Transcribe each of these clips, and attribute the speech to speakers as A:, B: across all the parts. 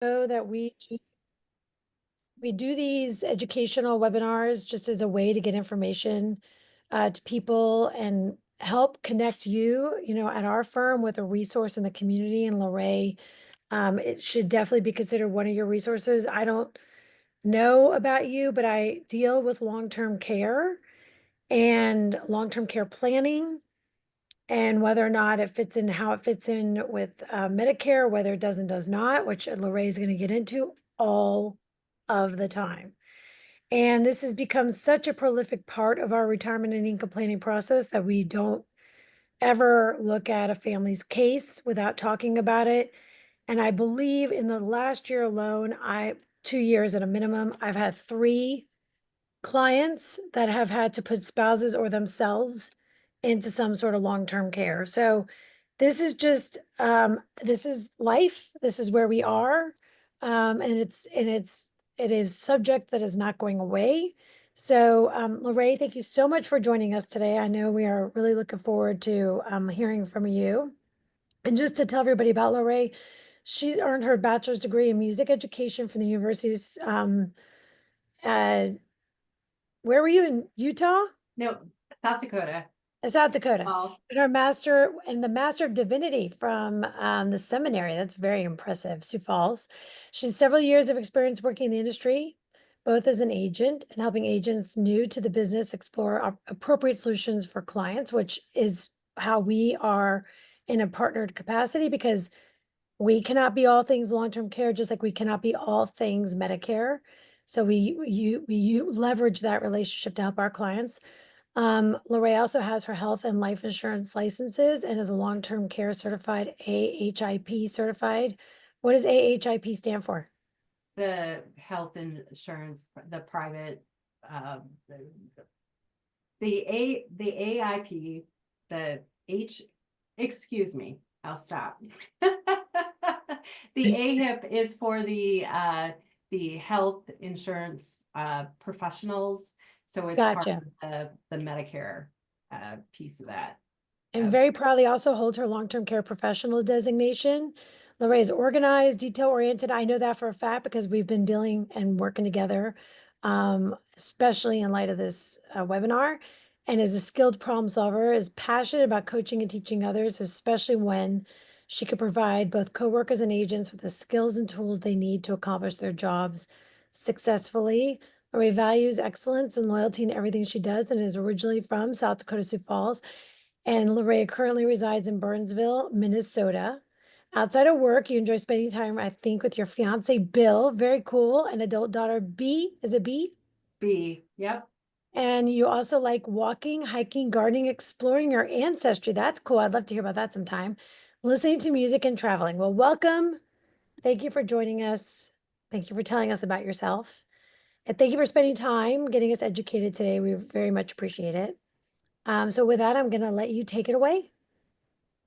A: know that we do these educational webinars just as a way to get information to people and help connect you, at our firm with a resource in the community. And Lorray, it should definitely be considered one of your resources. I don't know about you, but I deal with long-term care and long-term care planning and whether or not it fits in, how it fits in with Medicare, whether it does and does not, which Lorray is going to get into all of the time. And this has become such a prolific part of our retirement and income planning process that we don't ever look at a family's case without talking about it. And I believe in the last year alone, 2 years at a minimum, I've had 3 clients that have had to put spouses or themselves into some sort of long-term care. So this is just this is life. This is where we are. And it is subject that is not going away. So Lorray, thank you so much for joining us today. I know we are really looking forward to hearing from you. And just to tell everybody about Lorray, she's earned her bachelor's degree in music education from the university's uh, where were you, in Utah?
B: No, South Dakota.
A: South Dakota.
B: Well,
A: And the master of divinity from the seminary. That's very impressive. Sioux Falls. She has several years of experience working in the industry, both as an agent and helping agents new to the business explore appropriate solutions for clients, which is how we are in a partnered capacity because we cannot be all things long-term care, just like we cannot be all things Medicare. So we leverage that relationship to help our clients. Lorray also has her health and life insurance licenses and is a long-term care certified AHIP certified. What does AHIP stand for?
B: the health insurance, the private, um, the, the AIP, the H, excuse me, I'll stop. The AHIP is for the health insurance, professionals. So it's part
A: Gotcha.
B: of the Medicare, piece of that.
A: And
B: Uh,
A: very proudly also holds her long-term care professional designation. Lorraine is organized, detail-oriented. I know that for a fact because we've been dealing and working together, especially in light of this webinar. And is a skilled problem solver, is passionate about coaching and teaching others, especially when she could provide both coworkers and agents with the skills and tools they need to accomplish their jobs successfully. Lorraine values excellence and loyalty in everything she does and is originally from South Dakota, Sioux Falls. And Lorraine currently resides in Burnsville, Minnesota. Outside of work, you enjoy spending time, I think, with your fiance, Bill. Very cool. And adult daughter, B. Is it B?
B: B, yep.
A: And you also like walking, hiking, gardening, exploring your ancestry. That's cool. I'd love to hear about that sometime. Listening to music and traveling. Well, welcome. Thank you for joining us. Thank you for telling us about yourself. And thank you for spending time getting us educated today. We very much appreciate it. So with that, I'm going to let you take it away.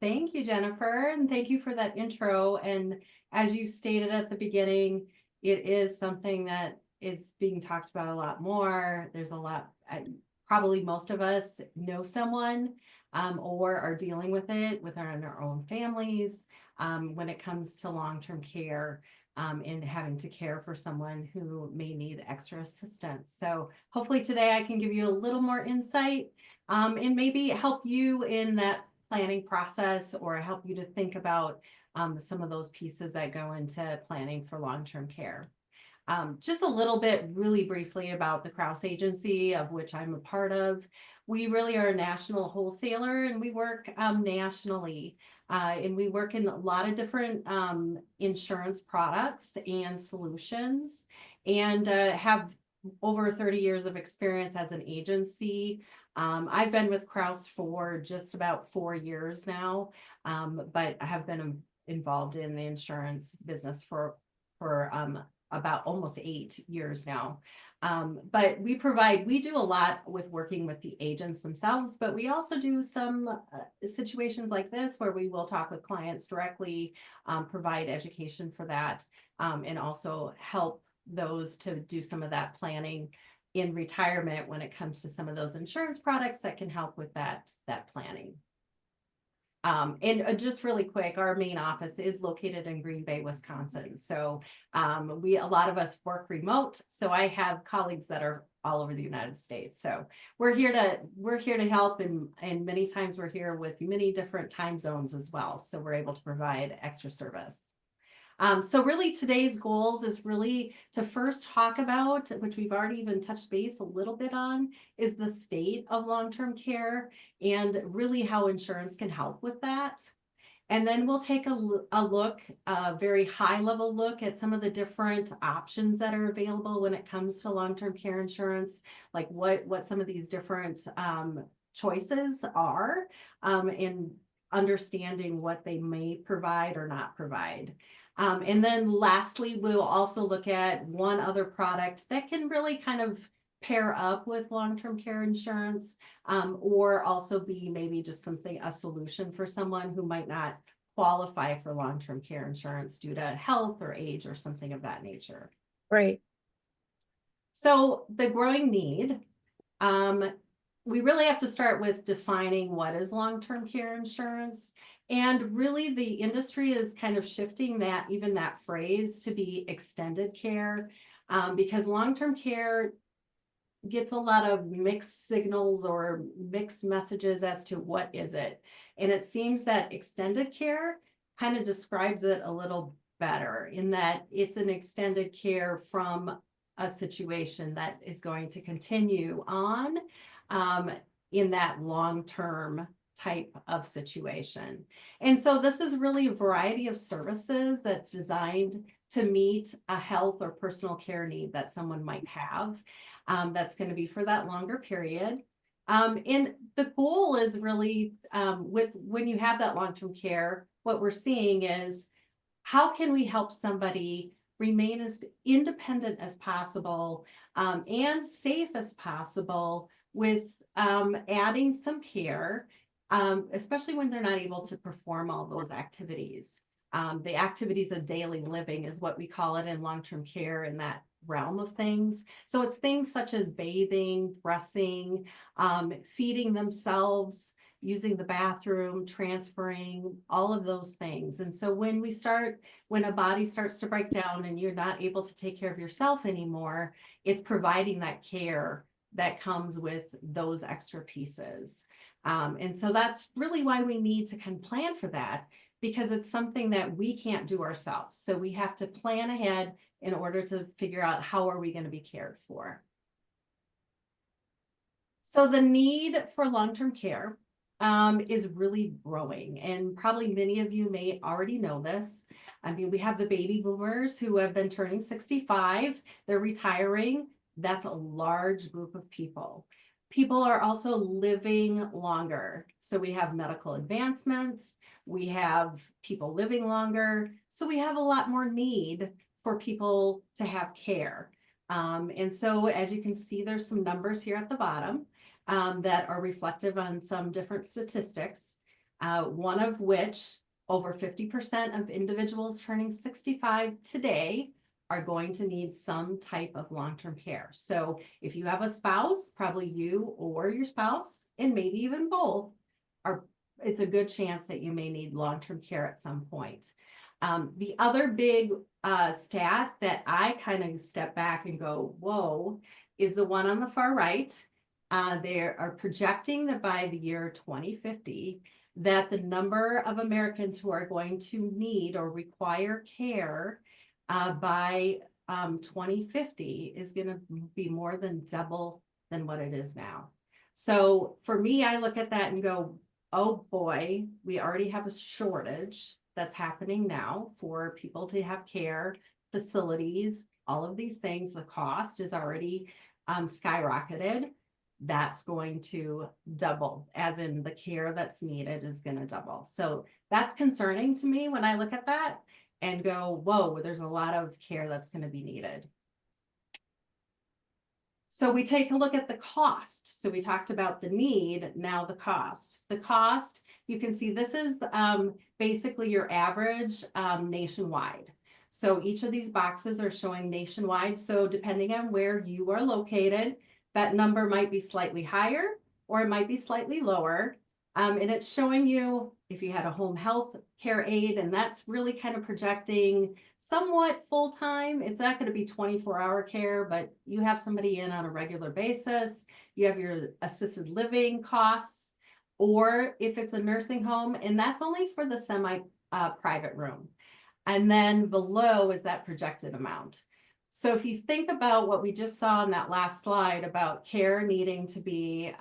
B: Thank you, Jennifer, and thank you for that intro. And as you stated at the beginning, it is something that is being talked about a lot more. There's a lot, probably most of us know someone or are dealing with it in our own families when it comes to long-term care and having to care for someone who may need extra assistance. So hopefully today I can give you a little more insight and maybe help you in that planning process or help you to think about some of those pieces that go into planning for long-term care. Just a little bit really briefly about the Krause Agency, of which I'm a part of. We really are a national wholesaler and we work nationally. And we work in a lot of different insurance products and solutions and have over 30 years of experience as an agency. I've been with Krause for just about 4 years now, but I have been involved in the insurance business for about almost 8 years now. But we do a lot with working with the agents themselves, but we also do some situations like this where we will talk with clients directly, provide education for that, and also help those to do some of that planning in retirement when it comes to some of those insurance products that can help with that planning. And just really quick, our main office is located in Green Bay, Wisconsin. So a lot of us work remote. So I have colleagues that are all over the United States. So we're here to help, and many times we're here with many different time zones as well. So we're able to provide extra service. So really today's goals is really to first talk about, which we've already even touched base a little bit on, is the state of long-term care and really how insurance can help with that. And then we'll take a very high level look at some of the different options that are available when it comes to long-term care insurance, like what some of these different choices are, and understanding what they may provide or not provide. And then lastly, we'll also look at one other product that can really kind of pair up with long-term care insurance, or also be maybe just a solution for someone who might not qualify for long-term care insurance due to health or age or something of that nature.
A: Right.
B: So the growing need, we really have to start with defining what is long-term care insurance. And really the industry is kind of shifting even that phrase to be extended care, because long-term care gets a lot of mixed signals or mixed messages as to what is it. And it seems that extended care kind of describes it a little better, in that it's an extended care from a situation that is going to continue on in that long-term type of situation. And so this is really a variety of services that's designed to meet a health or personal care need that someone might have. That's going to be for that longer period. And the goal is really, when you have that long-term care, what we're seeing is how can we help somebody remain as independent as possible, and safe as possible, with adding some care, especially when they're not able to perform all those activities. The activities of daily living is what we call it in long-term care, in that realm of things. So it's things such as bathing, dressing, feeding themselves, using the bathroom, transferring, all of those things. And so when a body starts to break down and you're not able to take care of yourself anymore, it's providing that care that comes with those extra pieces. And so that's really why we need to kind of plan for that, because it's something that we can't do ourselves. So we have to plan ahead in order to figure out how are we going to be cared for. So the need for long-term care is really growing, and probably many of you may already know this. I mean, we have the baby boomers who have been turning 65, they're retiring. That's a large group of people. People are also living longer. So we have medical advancements, we have people living longer. So we have a lot more need for people to have care. And so as you can see, there's some numbers here at the bottom that are reflective on some different statistics, one of which over 50% of individuals turning 65 today are going to need some type of long-term care. So if you have a spouse, probably you or your spouse, and maybe even both, it's a good chance that you may need long-term care at some point. The other big stat that I kind of step back and go, whoa, is the one on the far right. They are projecting that by the year 2050, that the number of Americans who are going to need or require care by 2050 is going to be more than double than what it is now. So for me, I look at that and go, oh boy, we already have a shortage that's happening now for people to have care, facilities, all of these things. The cost is already skyrocketed. That's going to double, as in the care that's needed is going to double. So that's concerning to me when I look at that and go, whoa, there's a lot of care that's going to be needed. So we take a look at the cost. So we talked about the need, now the cost. The cost, you can see this is basically your average nationwide. So each of these boxes are showing nationwide. So depending on where you are located, that number might be slightly higher or it might be slightly lower. And it's showing you if you had a home health care aide, and that's really kind of projecting somewhat full-time. It's not going to be 24-hour care, but you have somebody in on a regular basis. You have your assisted living costs, or if it's a nursing home, and that's only for the semi-private room. And then below is that projected amount. So if you think about what we just saw on that last slide about care needing to be,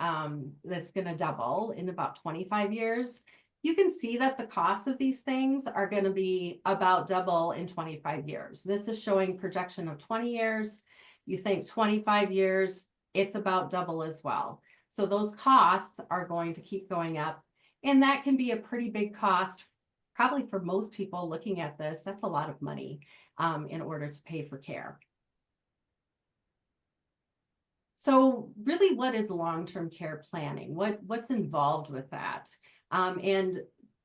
B: that's going to double in about 25 years, you can see that the cost of these things are going to be about double in 25 years. This is showing projection of 20 years. You think 25 years, it's about double as well. So those costs are going to keep going up. And that can be a pretty big cost, probably for most people looking at this. That's a lot of money in order to pay for care. So really, what is long-term care planning? What's involved with that? And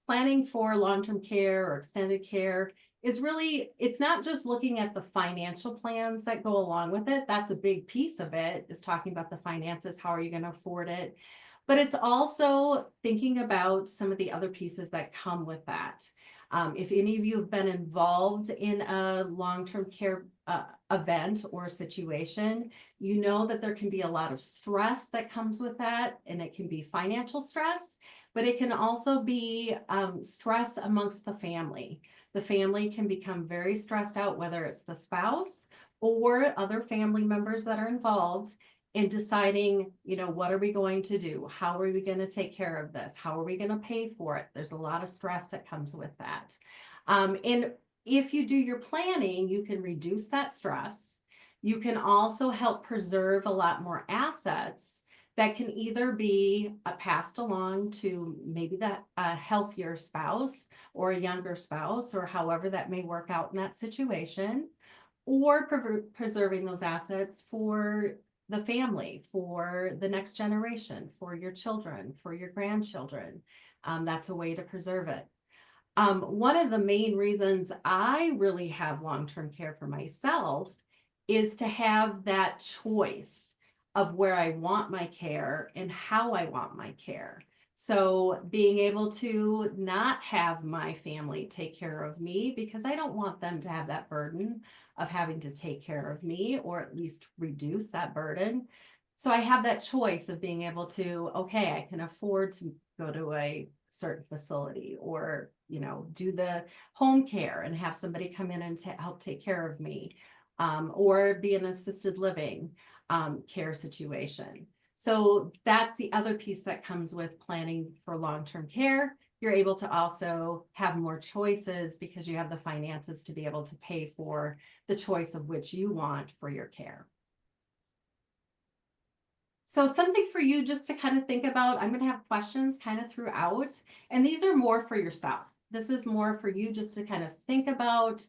B: planning for long-term care or extended care is really, it's not just looking at the financial plans that go along with it. That's a big piece of it, is talking about the finances. How are you going to afford it? But it's also thinking about some of the other pieces that come with that. If any of you have been involved in a long-term care event or situation, you know that there can be a lot of stress that comes with that, and it can be financial stress, but it can also be stress amongst the family. The family can become very stressed out, whether it's the spouse or other family members that are involved in deciding, what are we going to do? How are we going to take care of this? How are we going to pay for it? There's a lot of stress that comes with that. And if you do your planning, you can reduce that stress. You can also help preserve a lot more assets that can either be passed along to maybe that healthier spouse or a younger spouse, or however that may work out in that situation, or preserving those assets for the family, for the next generation, for your children, for your grandchildren. That's a way to preserve it. One of the main reasons I really have long-term care for myself is to have that choice of where I want my care and how I want my care. So being able to not have my family take care of me, because I don't want them to have that burden of having to take care of me, or at least reduce that burden. So I have that choice of being able to, okay, I can afford to go to a certain facility, or, do the home care and have somebody come in and help take care of me, or be an assisted living care situation. So that's the other piece that comes with planning for long-term care. You're able to also have more choices because you have the finances to be able to pay for the choice of which you want for your care. So something for you just to kind of think about. I'm going to have questions kind of throughout, and these are more for yourself. This is more for you just to kind of think about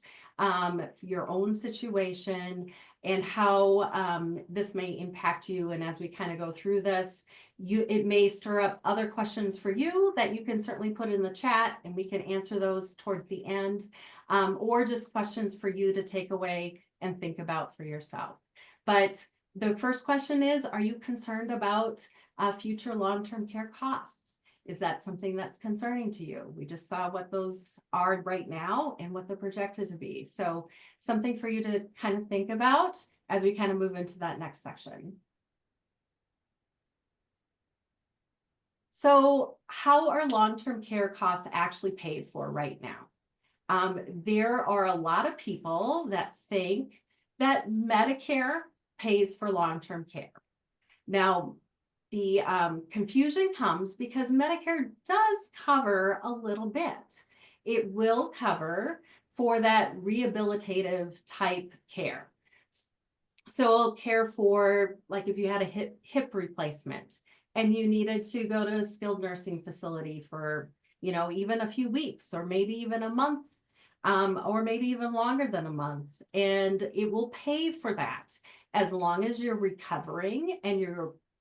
B: your own situation and how this may impact you. And as we kind of go through this, it may stir up other questions for you that you can certainly put in the chat, and we can answer those towards the end, or just questions for you to take away and think about for yourself. But the first question is, are you concerned about future long-term care costs? Is that something that's concerning to you? We just saw what those are right now and what they're projected to be. So something for you to kind of think about as we kind of move into that next section. So how are long-term care costs actually paid for right now? There are a lot of people that think that Medicare pays for long-term care. Now, the confusion comes because Medicare does cover a little bit. It will cover for that rehabilitative type care. So it'll care for, like, if you had a hip replacement and you needed to go to a skilled nursing facility for, even a few weeks or maybe even a month, or maybe even longer than a month, and it will pay for that as long as you're recovering and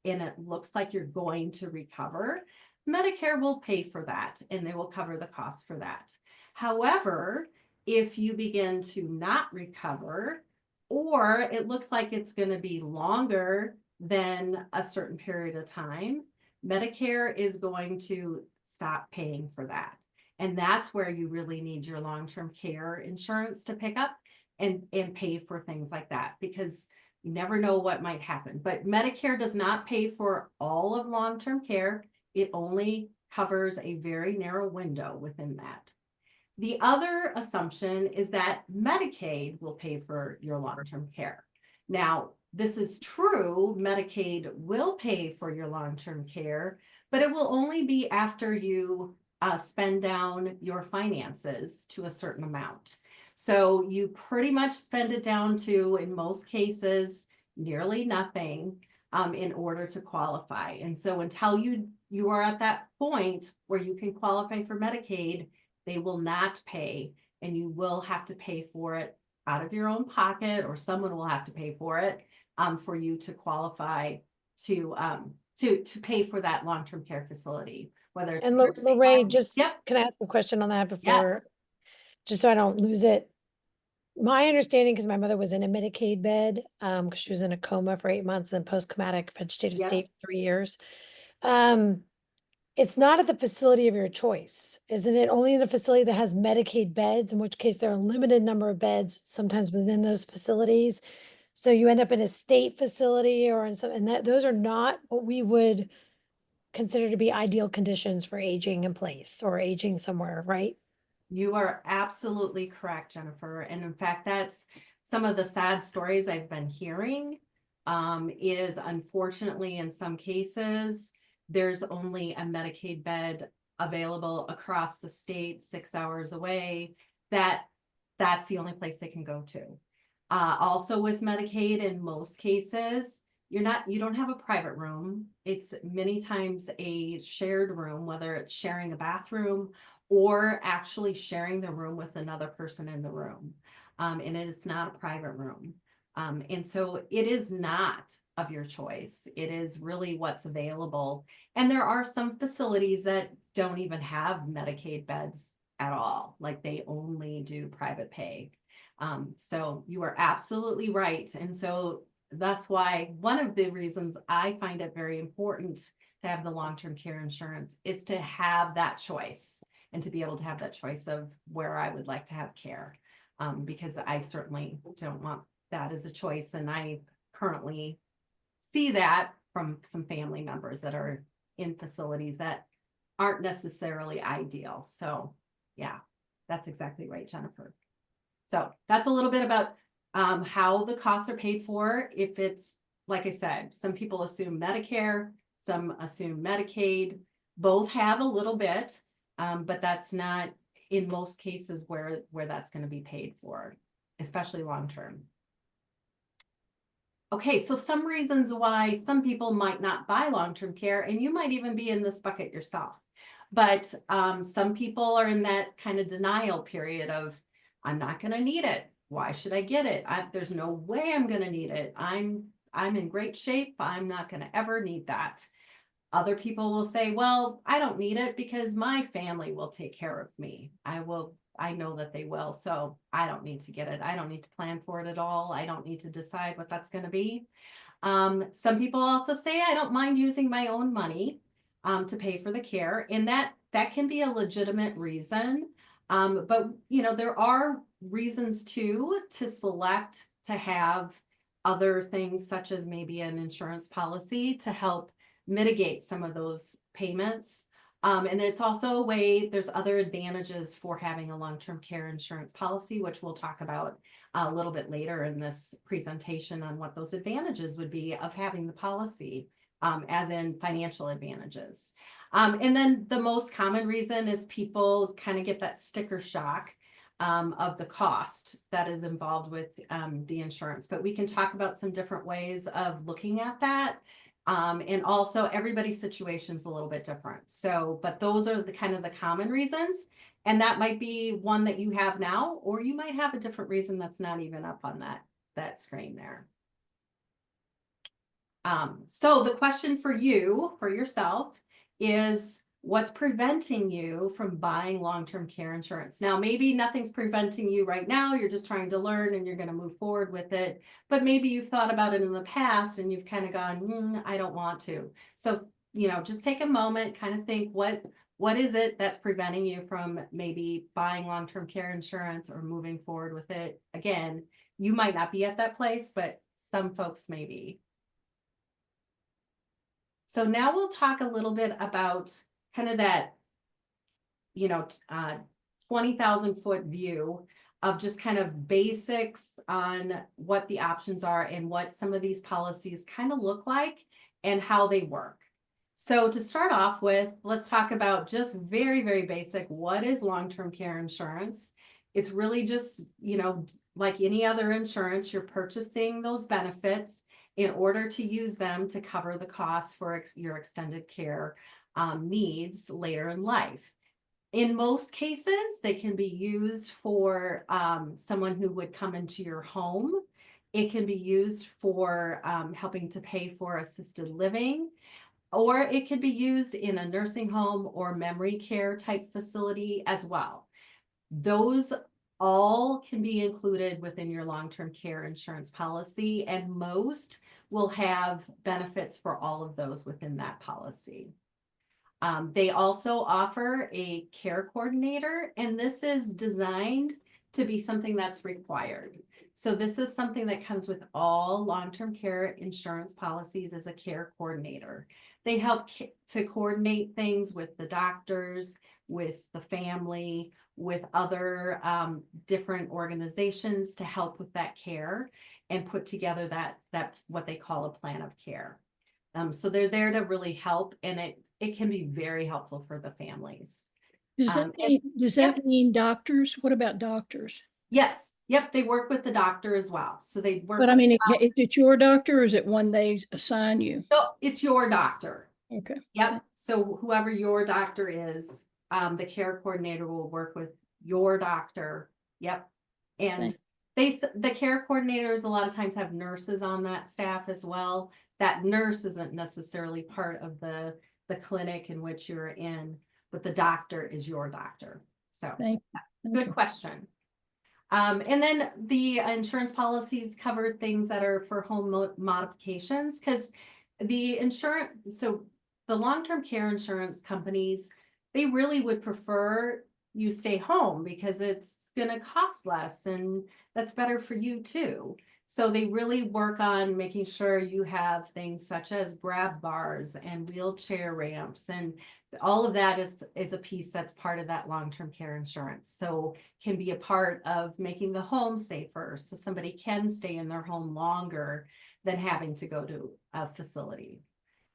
B: it looks like you're going to recover. Medicare will pay for that, and they will cover the cost for that. However, if you begin to not recover, or it looks like it's going to be longer than a certain period of time, Medicare is going to stop paying for that. And that's where you really need your long-term care insurance to pick up and pay for things like that, because you never know what might happen. But Medicare does not pay for all of long-term care. It only covers a very narrow window within that. The other assumption is that Medicaid will pay for your long-term care. Now, this is true, Medicaid will pay for your long-term care, but it will only be after you spend down your finances to a certain amount. So you pretty much spend it down to, in most cases, nearly nothing in order to qualify. And so until you are at that point where you can qualify for Medicaid, they will not pay, and you will have to pay for it out of your own pocket, or someone will have to pay for it for you to qualify to pay for that long-term care facility, whether it's
A: And
B: nursing
A: Lorraine,
B: home.
A: just,
B: Yep.
A: can I ask a question on that
B: Yes.
A: before, just so I don't lose it? My understanding, because my mother was in a Medicaid bed, because she was in a coma for 8 months, and then post-traumatic vegetative
B: Yep.
A: state for 3 years. It's not at the facility of your choice, isn't it? Only in a facility that has Medicaid beds, in which case there are a limited number of beds sometimes within those facilities. So you end up in a state facility or in some, and that, those are not what we would consider to be ideal conditions for aging in place or aging somewhere, right?
B: You are absolutely correct, Jennifer. And in fact, that's some of the sad stories I've been hearing, is unfortunately in some cases, there's only a Medicaid bed available across the state, 6 hours away. That's the only place they can go to. Also with Medicaid, in most cases, you don't have a private room. It's many times a shared room, whether it's sharing a bathroom or actually sharing the room with another person in the room. And it is not a private room. And so it is not of your choice. It is really what's available. And there are some facilities that don't even have Medicaid beds at all, like they only do private pay. So you are absolutely right. And so that's why one of the reasons I find it very important to have the long-term care insurance is to have that choice, and to be able to have that choice of where I would like to have care. Because I certainly don't want that as a choice. And I currently see that from some family members that are in facilities that aren't necessarily ideal. So yeah, that's exactly right, Jennifer. So that's a little bit about how the costs are paid for. If it's, like I said, some people assume Medicare, some assume Medicaid, both have a little bit, but that's not in most cases where that's going to be paid for, especially long-term. Okay, so some reasons why some people might not buy long-term care, and you might even be in this bucket yourself. But some people are in that kind of denial period of, I'm not going to need it. Why should I get it? There's no way I'm going to need it. I'm in great shape. I'm not going to ever need that. Other people will say, well, I don't need it because my family will take care of me. I know that they will, so I don't need to get it. I don't need to plan for it at all. I don't need to decide what that's going to be. Some people also say, I don't mind using my own money to pay for the care, and that can be a legitimate reason. But there are reasons too to select to have other things, such as maybe an insurance policy to help mitigate some of those payments. And it's also a way, there's other advantages for having a long-term care insurance policy, which we'll talk about a little bit later in this presentation on what those advantages would be of having the policy, as in financial advantages. And then the most common reason is people kind of get that sticker shock of the cost that is involved with the insurance. But we can talk about some different ways of looking at that. And also everybody's situation is a little bit different. So, but those are the kind of the common reasons. And that might be one that you have now, or you might have a different reason that's not even up on that screen there. So the question for you, for yourself, is what's preventing you from buying long-term care insurance? Now, maybe nothing's preventing you right now. You're just trying to learn and you're going to move forward with it. But maybe you've thought about it in the past and you've kind of gone, I don't want to. So just take a moment, kind of think what is it that's preventing you from maybe buying long-term care insurance or moving forward with it? Again, you might not be at that place, but some folks may be. So now we'll talk a little bit about kind of that, 20,000 foot view of just kind of basics on what the options are and what some of these policies kind of look like and how they work. So to start off with, let's talk about just very, very basic. What is long-term care insurance? It's really just, like any other insurance, you're purchasing those benefits in order to use them to cover the costs for your extended care needs later in life. In most cases, they can be used for someone who would come into your home. It can be used for helping to pay for assisted living, or it could be used in a nursing home or memory care type facility as well. Those all can be included within your long-term care insurance policy, and most will have benefits for all of those within that policy. They also offer a care coordinator, and this is designed to be something that's required. So this is something that comes with all long-term care insurance policies as a care coordinator. They help to coordinate things with the doctors, with the family, with other different organizations to help with that care and put together that what they call a plan of care. So they're there to really help, and it can be very helpful for the families.
C: Does that mean, doctors? What about doctors?
B: Yes, yep, they work with the doctor as well. So they work.
C: But I mean, is it your doctor or is it one they assign you?
B: No, it's your doctor.
C: Okay.
B: Yep. So whoever your doctor is, the care coordinator will work with your doctor. Yep. And the care coordinators a lot of times have nurses on that staff as well. That nurse isn't necessarily part of the clinic in which you're in, but the doctor is your doctor. So good question. And then the insurance policies cover things that are for home modifications, because the long-term care insurance companies, they really would prefer you stay home because it's going to cost less and that's better for you too. So they really work on making sure you have things such as grab bars and wheelchair ramps, and all of that is a piece that's part of that long-term care insurance. So can be a part of making the home safer, so somebody can stay in their home longer than having to go to a facility.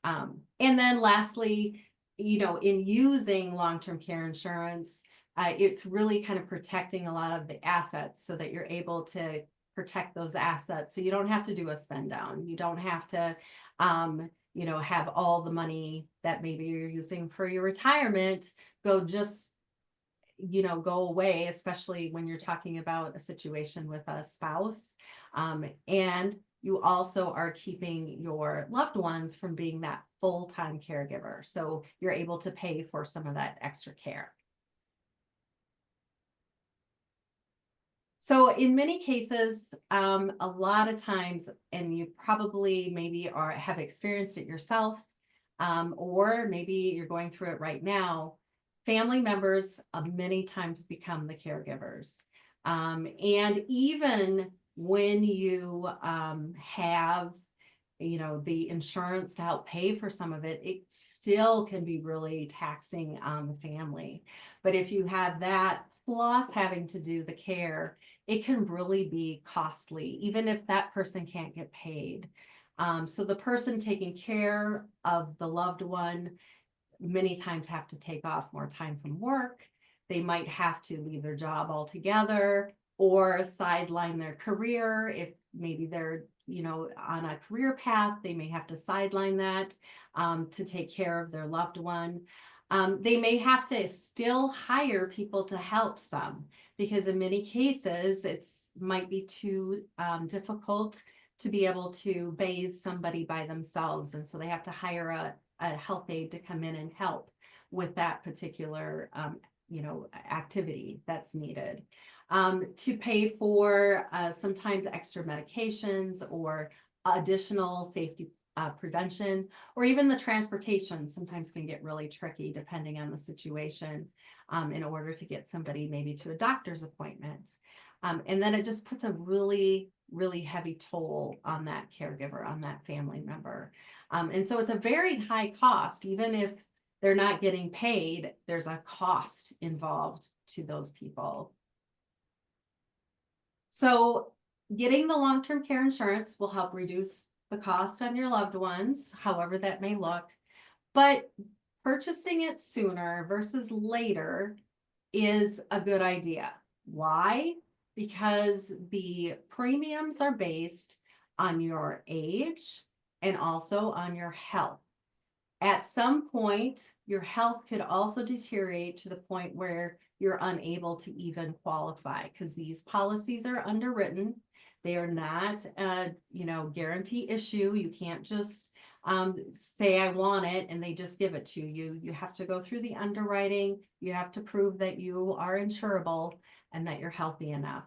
B: And then lastly, in using long-term care insurance, it's really kind of protecting a lot of the assets so that you're able to protect those assets. So you don't have to do a spend down. You don't have to, have all the money that maybe you're using for your retirement go away, especially when you're talking about a situation with a spouse. And you also are keeping your loved ones from being that full-time caregiver. So you're able to pay for some of that extra care. So in many cases, a lot of times, and you probably maybe have experienced it yourself, or maybe you're going through it right now, family members many times become the caregivers. And even when you have the insurance to help pay for some of it, it still can be really taxing on the family. But if you have that plus having to do the care, it can really be costly, even if that person can't get paid. So the person taking care of the loved one many times have to take off more time from work. They might have to leave their job altogether or sideline their career. If maybe they're on a career path, they may have to sideline that to take care of their loved one. They may have to still hire people to help some, because in many cases might be too difficult to be able to bathe somebody by themselves, and so they have to hire a health aide to come in and help with that particular activity that's needed. To pay for sometimes extra medications or additional safety prevention, or even the transportation sometimes can get really tricky depending on the situation, in order to get somebody maybe to a doctor's appointment. And then it just puts a really, really heavy toll on that caregiver, on that family member. And so it's a very high cost, even if they're not getting paid, there's a cost involved to those people. So getting the long-term care insurance will help reduce the cost on your loved ones, however that may look. But purchasing it sooner versus later is a good idea. Why? Because the premiums are based on your age and also on your health. At some point, your health could also deteriorate to the point where you're unable to even qualify, because these policies are underwritten. They are not a, guarantee issue. You can't just say I want it and they just give it to you. You have to go through the underwriting. You have to prove that you are insurable and that you're healthy enough.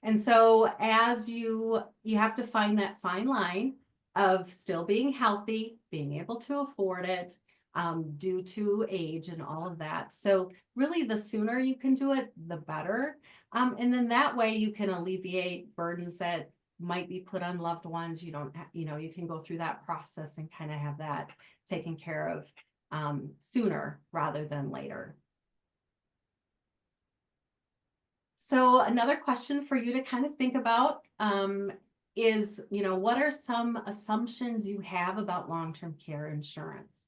B: And so as you have to find that fine line of still being healthy, being able to afford it, due to age and all of that. So really, the sooner you can do it, the better. And then that way you can alleviate burdens that might be put on loved ones. You don't, you can go through that process and kind of have that taken care of sooner rather than later. So another question for you to kind of think about is, what are some assumptions you have about long-term care insurance?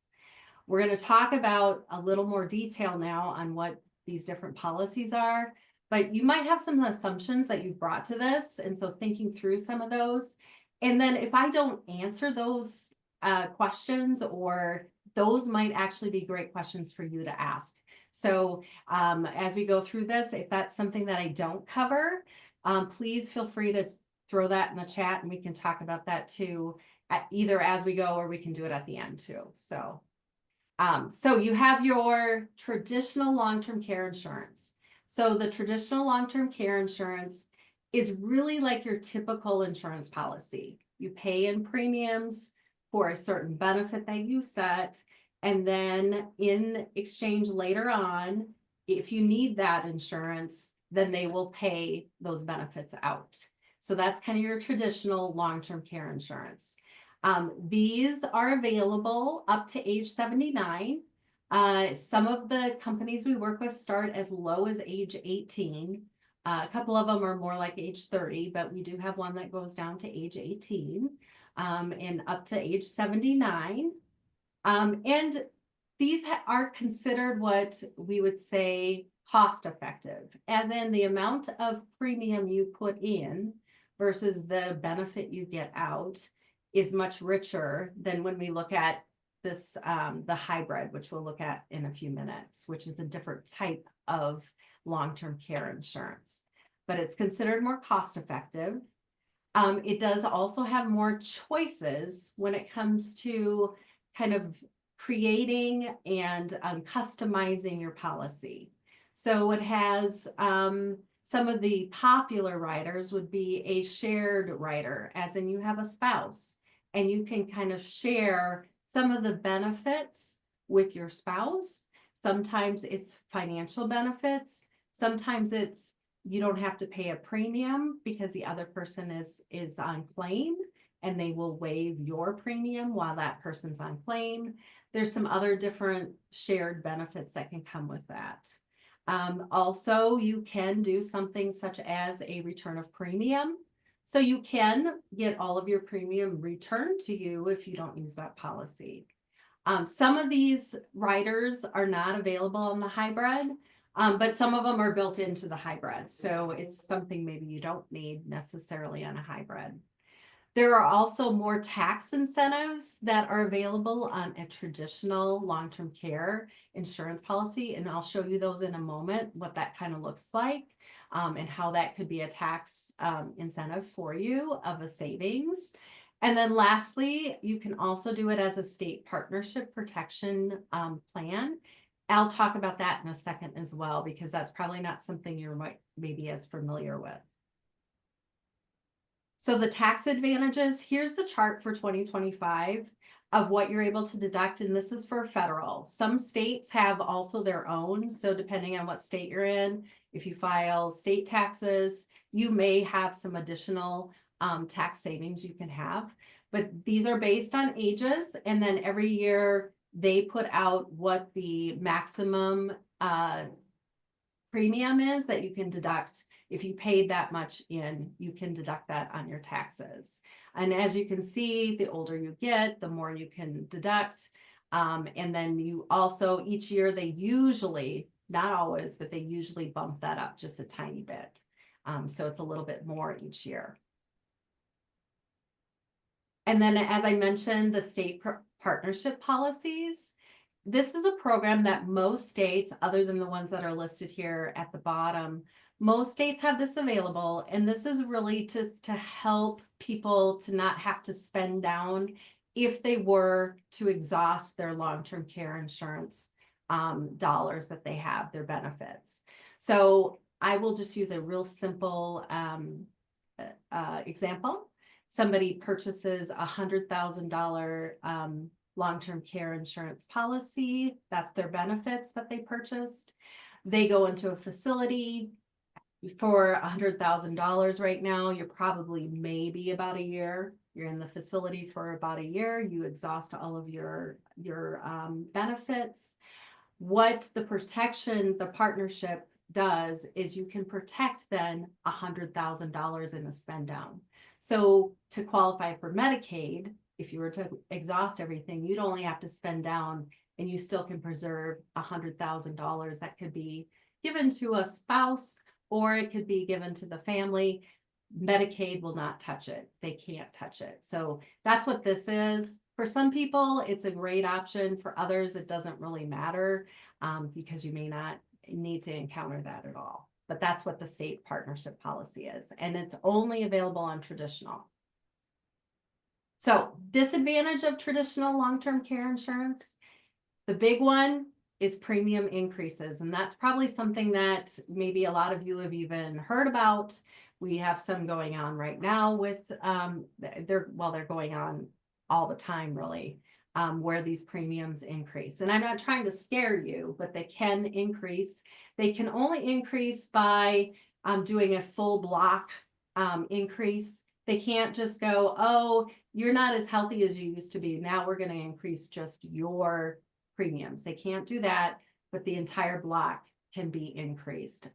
B: We're going to talk about a little more detail now on what these different policies are, but you might have some assumptions that you've brought to this. And so thinking through some of those. And then if I don't answer those questions, or those might actually be great questions for you to ask. So as we go through this, if that's something that I don't cover, please feel free to throw that in the chat and we can talk about that too, either as we go or we can do it at the end too. So you have your traditional long-term care insurance. So the traditional long-term care insurance is really like your typical insurance policy. You pay in premiums for a certain benefit that you set, and then in exchange later on, if you need that insurance, then they will pay those benefits out. So that's kind of your traditional long-term care insurance. These are available up to age 79. Some of the companies we work with start as low as age 18. A couple of them are more like age 30, but we do have one that goes down to age 18 and up to age 79. And these are considered what we would say cost effective, as in the amount of premium you put in versus the benefit you get out is much richer than when we look at this, the hybrid, which we'll look at in a few minutes, which is a different type of long-term care insurance, but it's considered more cost effective. It does also have more choices when it comes to kind of creating and customizing your policy. So it has some of the popular riders would be a shared rider, as in you have a spouse and you can kind of share some of the benefits with your spouse. Sometimes it's financial benefits. Sometimes it's you don't have to pay a premium because the other person is on claim and they will waive your premium while that person's on claim. There's some other different shared benefits that can come with that. Also, you can do something such as a return of premium. So you can get all of your premium returned to you if you don't use that policy. Some of these riders are not available on the hybrid, but some of them are built into the hybrid. So it's something maybe you don't need necessarily on a hybrid. There are also more tax incentives that are available on a traditional long-term care insurance policy. And I'll show you those in a moment, what that kind of looks like, and how that could be a tax incentive for you of a savings. And then lastly, you can also do it as a state partnership protection plan. I'll talk about that in a second as well, because that's probably not something you're maybe as familiar with. So the tax advantages, here's the chart for 2025 of what you're able to deduct, and this is for federal. Some states have also their own, so depending on what state you're in, if you file state taxes, you may have some additional tax savings you can have. But these are based on ages, and then every year they put out what the maximum premium is that you can deduct. If you paid that much in, you can deduct that on your taxes. And as you can see, the older you get, the more you can deduct. And then you also, each year they usually, not always, but they usually bump that up just a tiny bit. So it's a little bit more each year. And then, as I mentioned, the state partnership policies. This is a program that most states, other than the ones that are listed here at the bottom, most states have this available. And this is really just to help people to not have to spend down if they were to exhaust their long-term care insurance dollars that they have, their benefits. So I will just use a real simple example. Somebody purchases $100,000 long-term care insurance policy. That's their benefits that they purchased. They go into a facility for $100,000 right now. You're probably maybe about a year. You're in the facility for about a year. You exhaust all of your benefits. What the partnership does is you can protect then $100,000 in a spend down. So to qualify for Medicaid, if you were to exhaust everything, you'd only have to spend down and you still can preserve $100,000 that could be given to a spouse or it could be given to the family. Medicaid will not touch it. They can't touch it. So that's what this is. For some people, it's a great option. For others, it doesn't really matter because you may not need to encounter that at all. But that's what the state partnership policy is. And it's only available on traditional. So disadvantage of traditional long-term care insurance. The big one is premium increases. And that's probably something that maybe a lot of you have even heard about. We have some going on right now with, they're going on all the time really, where these premiums increase. And I'm not trying to scare you, but they can increase. They can only increase by doing a full block increase. They can't just go, oh, you're not as healthy as you used to be. Now we're going to increase just your premiums. They can't do that, but the entire block can be increased.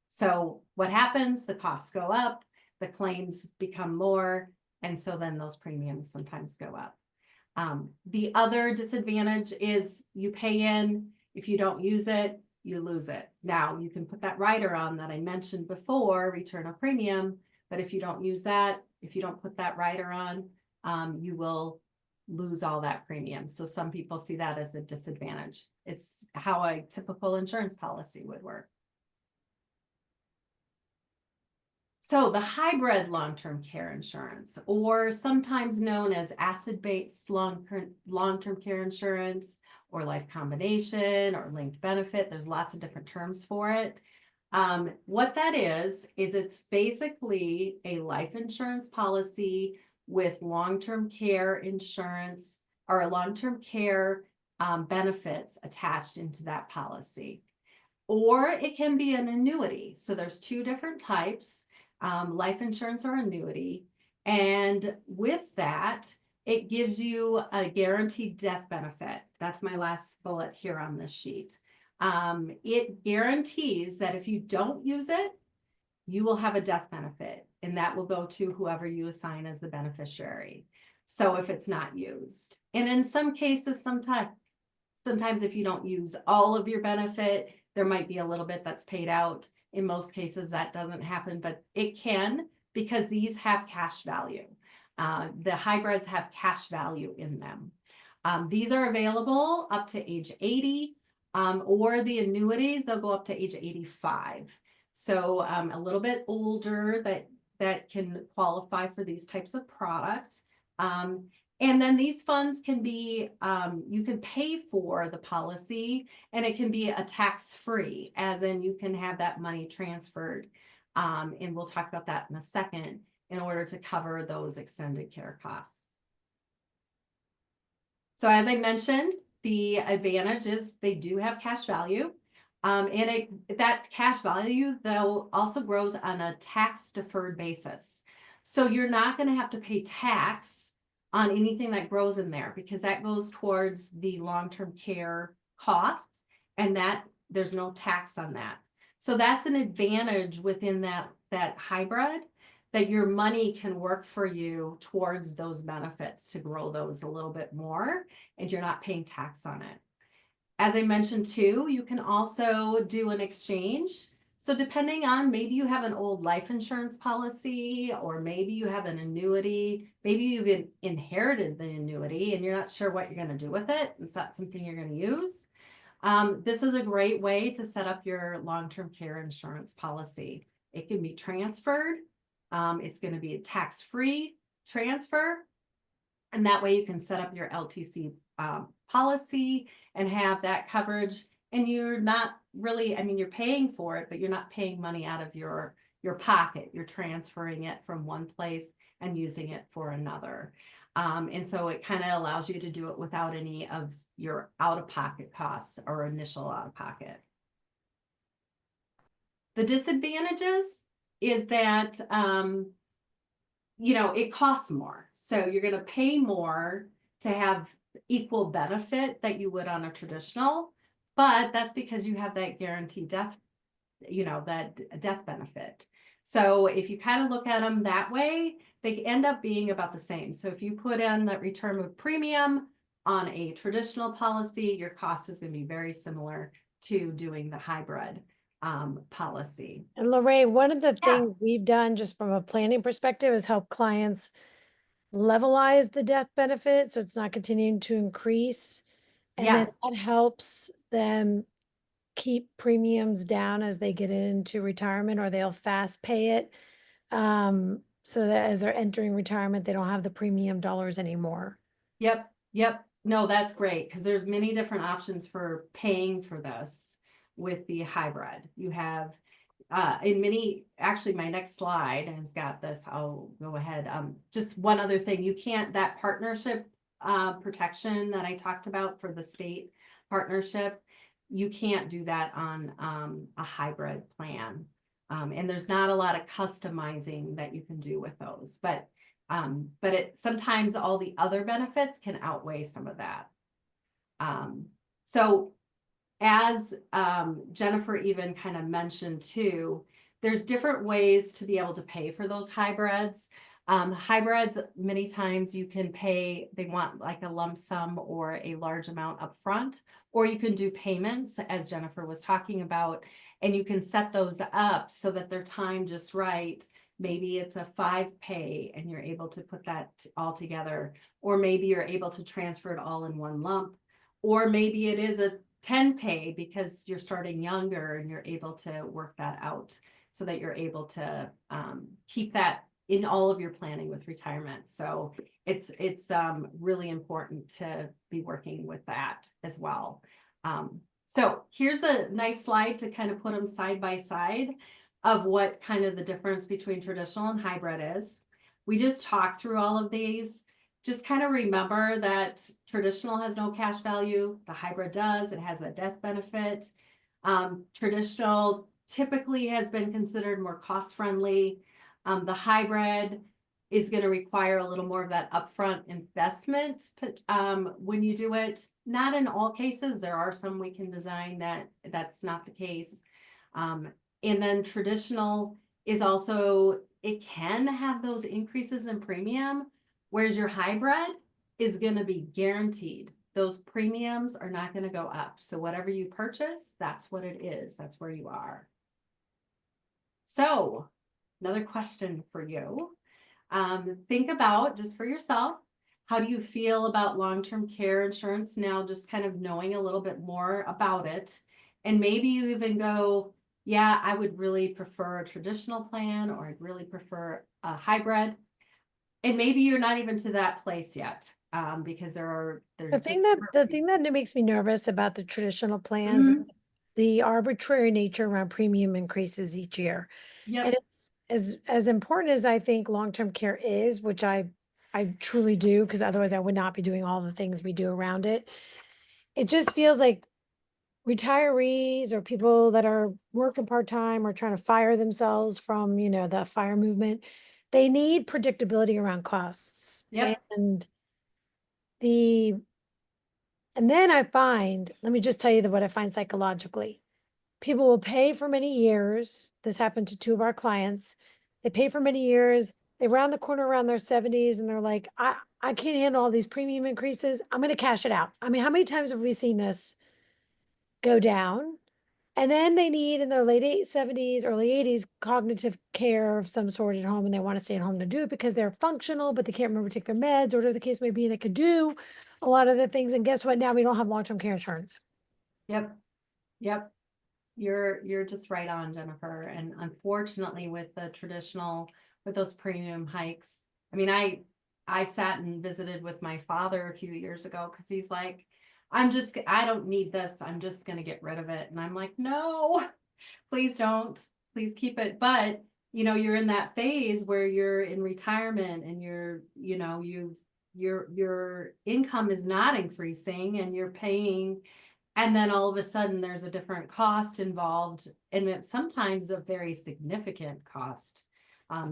B: So what happens? The costs go up, the claims become more, and so then those premiums sometimes go up. The other disadvantage is you pay in, if you don't use it, you lose it. Now you can put that rider on that I mentioned before, return of premium, but if you don't use that, if you don't put that rider on, you will lose all that premium. So some people see that as a disadvantage. It's how a typical insurance policy would work. So the hybrid long-term care insurance, or sometimes known as asset-based long-term care insurance, or life combination, or linked benefit, there's lots of different terms for it. What that is it's basically a life insurance policy with long-term care insurance or long-term care benefits attached into that policy. Or it can be an annuity. So there's two different types. Life insurance or annuity. And with that, it gives you a guaranteed death benefit. That's my last bullet here on this sheet. It guarantees that if you don't use it, you will have a death benefit, and that will go to whoever you assign as the beneficiary. So if it's not used, and in some cases, sometimes if you don't use all of your benefit, there might be a little bit that's paid out. In most cases, that doesn't happen, but it can because these have cash value. The hybrids have cash value in them. These are available up to age 80, or the annuities, they'll go up to age 85. So a little bit older that can qualify for these types of products. And then these funds can be, you can pay for the policy and it can be a tax-free, as in you can have that money transferred. And we'll talk about that in a second. in order to cover those extended care costs. So as I mentioned, the advantage is they do have cash value. And that cash value, though, also grows on a tax deferred basis. So you're not going to have to pay tax on anything that grows in there, because that goes towards the long-term care costs, and that there's no tax on that. So that's an advantage within that hybrid, that your money can work for you towards those benefits to grow those a little bit more, and you're not paying tax on it. As I mentioned too, you can also do an exchange. So depending on, maybe you have an old life insurance policy, or maybe you have an annuity, maybe you've inherited the annuity and you're not sure what you're going to do with it. It's not something you're going to use. This is a great way to set up your long-term care insurance policy. It can be transferred. It's going to be a tax-free transfer. And that way you can set up your LTC policy and have that coverage. And you're not really, I mean, you're paying for it, but you're not paying money out of your pocket. You're transferring it from one place and using it for another. And so it kind of allows you to do it without any of your out-of-pocket costs or initial out-of-pocket. The disadvantages is that, you know, it costs more. So you're going to pay more to have equal benefit that you would on a traditional, but that's because you have that guaranteed death, you know, that death benefit. So if you kind of look at them that way, they end up being about the same. So if you put in that return of premium on a traditional policy, your cost is going to be very similar to doing the hybrid policy.
A: And Lorraine, one of the
B: Yeah.
A: things we've done just from a planning perspective is help clients levelize the death benefit so it's not continuing to increase. And then
B: Yes.
A: that helps them keep premiums down as they get into retirement, or they'll fast pay it. So that as they're entering retirement, they don't have the premium dollars anymore.
B: Yep. Yep. No, that's great, because there's many different options for paying for this with the hybrid. You have in many, actually my next slide has got this, I'll go ahead. Just one other thing, you can't, that partnership protection that I talked about for the state partnership, you can't do that on a hybrid plan. And there's not a lot of customizing that you can do with those, but it sometimes all the other benefits can outweigh some of that. So as Jennifer even kind of mentioned too, there's different ways to be able to pay for those hybrids. Hybrids, many times you can pay, they want like a lump sum or a large amount upfront, or you can do payments, as Jennifer was talking about, and you can set those up so that they're timed just right. Maybe it's a 5-pay and you're able to put that all together, or maybe you're able to transfer it all in one lump, or maybe it is a 10-pay because you're starting younger and you're able to work that out so that you're able to keep that in all of your planning with retirement. So it's really important to be working with that as well. So here's a nice slide to kind of put them side by side of what kind of the difference between traditional and hybrid is. We just talked through all of these. Just kind of remember that traditional has no cash value. The hybrid does. It has a death benefit. Traditional typically has been considered more cost-friendly. The hybrid is going to require a little more of that upfront investment when you do it. Not in all cases. There are some we can design that's not the case. And then traditional is also, it can have those increases in premium, whereas your hybrid is going to be guaranteed. Those premiums are not going to go up. So whatever you purchase, that's what it is. That's where you are. So another question for you. Think about, just for yourself, how do you feel about long-term care insurance now, just kind of knowing a little bit more about it? And maybe you even go, yeah, I would really prefer a traditional plan, or I'd really prefer a hybrid. And maybe you're not even to that place yet, because
A: The thing that makes me nervous about the traditional plans,
B: Mhm.
A: the arbitrary nature around premium increases each year.
B: Yep.
A: And as important as I think long-term care is, which I truly do, because otherwise I would not be doing all the things we do around it. It just feels like retirees or people that are working part-time or trying to fire themselves from, the fire movement, they need predictability around costs.
B: Yep.
A: And the and then I find, let me just tell you what I find psychologically. People will pay for many years. This happened to two of our clients. They pay for many years. They round the corner around their 70s and they're like, I can't handle all these premium increases. I'm going to cash it out. I mean, how many times have we seen this go down? And then they need in their late 70s, early 80s, cognitive care of some sort at home, and they want to stay at home to do it because they're functional, but they can't remember to take their meds or whatever the case may be. They could do a lot of the things. And guess what? Now we don't have long-term care insurance.
B: Yep. Yep. You're just right on, Jennifer. And unfortunately, with the traditional, with those premium hikes, I mean, I sat and visited with my father a few years ago because he's like, I don't need this. I'm just gonna get rid of it. And I'm like, no, please don't. Please keep it. But you're in that phase where you're in retirement and your income is not increasing and you're paying, and then all of a sudden there's a different cost involved, and it's sometimes a very significant cost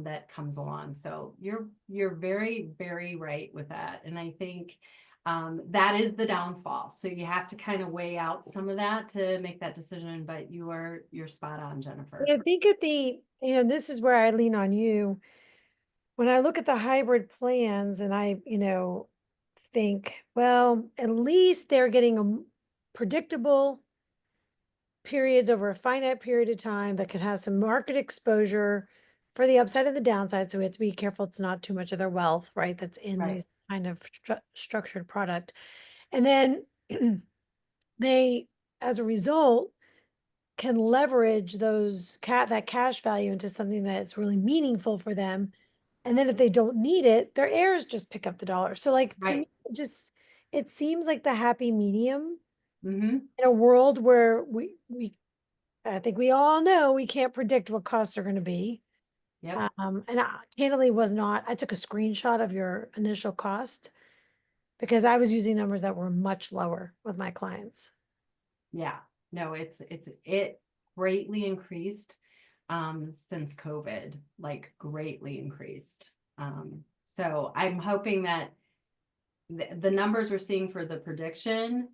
B: that comes along. So you're very, very right with that. And I think that is the downfall. So you have to kind of weigh out some of that to make that decision, but you're spot on, Jennifer.
A: I think this is where I lean on you. When I look at the hybrid plans and I, think, well, at least they're getting predictable periods over a finite period of time that could have some market exposure for the upside and the downside. So we have to be careful it's not too much of their wealth, right? That's in
B: Right.
A: these kind of structured product. And then they, as a result, can leverage that cash value into something that's really meaningful for them. And then if they don't need it, their heirs just pick up the dollar. So like to
B: Right.
A: me, it seems like the happy medium
B: Mm-hmm.
A: in a world where I think we all know we can't predict what costs are going to be.
B: Yep.
A: And candidly I took a screenshot of your initial cost because I was using numbers that were much lower with my clients.
B: Yeah. No, it greatly increased since COVID, like greatly increased. So I'm hoping that the numbers we're seeing for the prediction,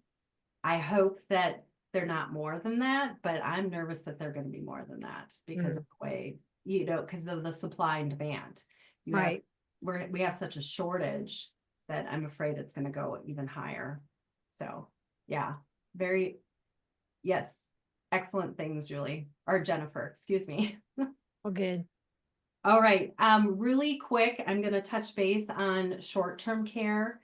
B: I hope that they're not more than that, but I'm nervous that they're going to be more than that because of the way, because of the supply and demand.
A: Right.
B: We have such a shortage that I'm afraid it's going to go even higher. So yeah, yes, excellent things, Julie, or Jennifer, excuse me.
A: Well, good.
B: All right, really quick, I'm gonna touch base on short-term care.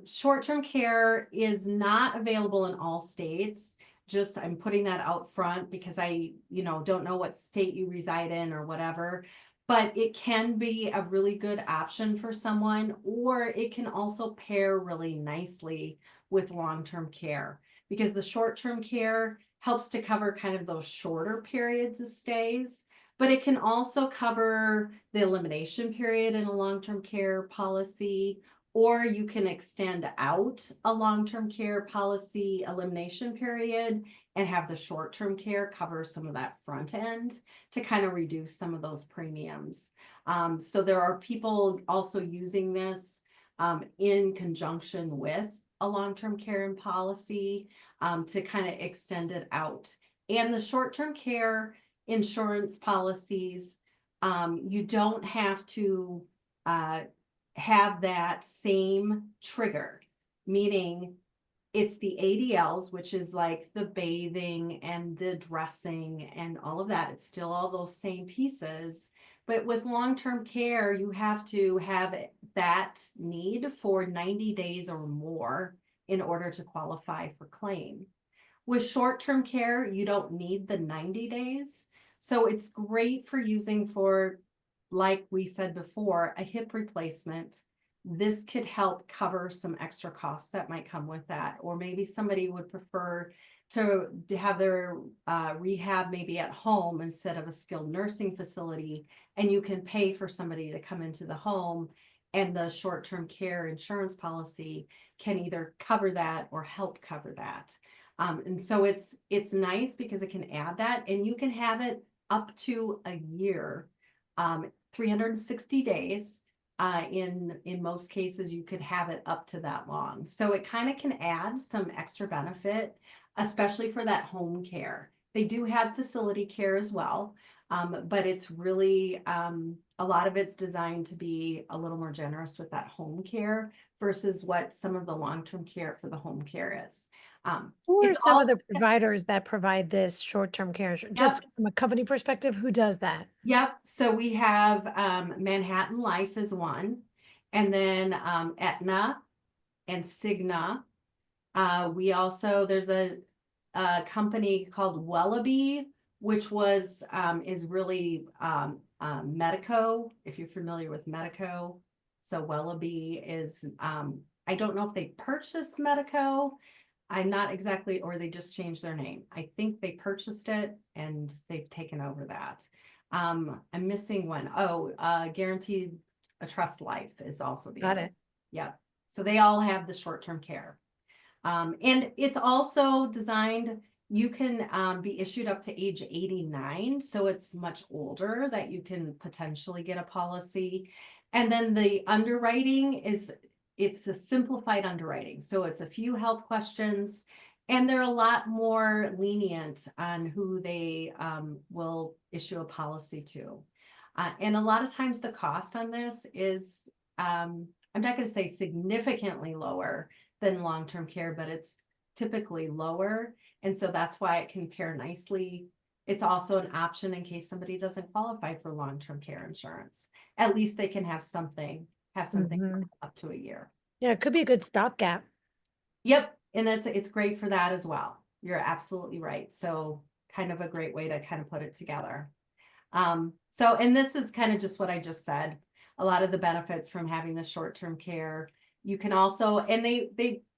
B: Short-term care is not available in all states. Just, I'm putting that out front because I, don't know what state you reside in or whatever. But it can be a really good option for someone, or it can also pair really nicely with long-term care because the short-term care helps to cover kind of those shorter periods of stays, but it can also cover the elimination period in a long-term care policy, or you can extend out a long-term care policy elimination period and have the short-term care cover some of that front end to kind of reduce some of those premiums. So there are people also using this in conjunction with a long-term care and policy to kind of extend it out. And the short-term care insurance policies, you don't have to have that same trigger, meaning it's the ADLs, which is like the bathing and the dressing and all of that. It's still all those same pieces. But with long-term care, you have to have that need for 90 days or more in order to qualify for claim. With short-term care, you don't need the 90 days. So it's great for using for, like we said before, a hip replacement. This could help cover some extra costs that might come with that. Or maybe somebody would prefer to have their rehab maybe at home instead of a skilled nursing facility, and you can pay for somebody to come into the home, and the short-term care insurance policy can either cover that or help cover that. And so it's nice because it can add that, and you can have it up to a year, 360 days. In most cases, you could have it up to that long. So it kind of can add some extra benefit, especially for that home care. They do have facility care as well, but it's really, a lot of it's designed to be a little more generous with that home care versus what some of the long-term care for the home care is.
A: Who are
B: It's
A: some of
B: also,
A: the providers that provide this short-term care?
B: yep,
A: Just from a company perspective, who does that?
B: yep. So we have Manhattan Life is one, and then Aetna and Cigna. We also, there's a company called Wellaby, which was is really Medico, if you're familiar with Medico. So Wellaby is, I don't know if they purchased Medico. I'm not exactly, or they just changed their name. I think they purchased it and they've taken over that. I'm missing one. Oh, Guaranteed a Trust Life is also the
A: Got
B: other.
A: it.
B: Yep. So they all have the short-term care. And it's also designed, you can be issued up to age 89. So it's much older that you can potentially get a policy. And then the underwriting is, it's a simplified underwriting. So it's a few health questions, and they're a lot more lenient on who they will issue a policy to. And a lot of times the cost on this is, I'm not going to say significantly lower than long-term care, but it's typically lower. And so that's why it can pair nicely. It's also an option in case somebody doesn't qualify for long-term care insurance. At least they can have something
A: Mhm.
B: up to a year.
A: Yeah, it could be a good stopgap.
B: Yep. And it's great for that as well. You're absolutely right. So kind of a great way to kind of put it together. So, and this is kind of just what I just said, a lot of the benefits from having the short-term care. You can also, and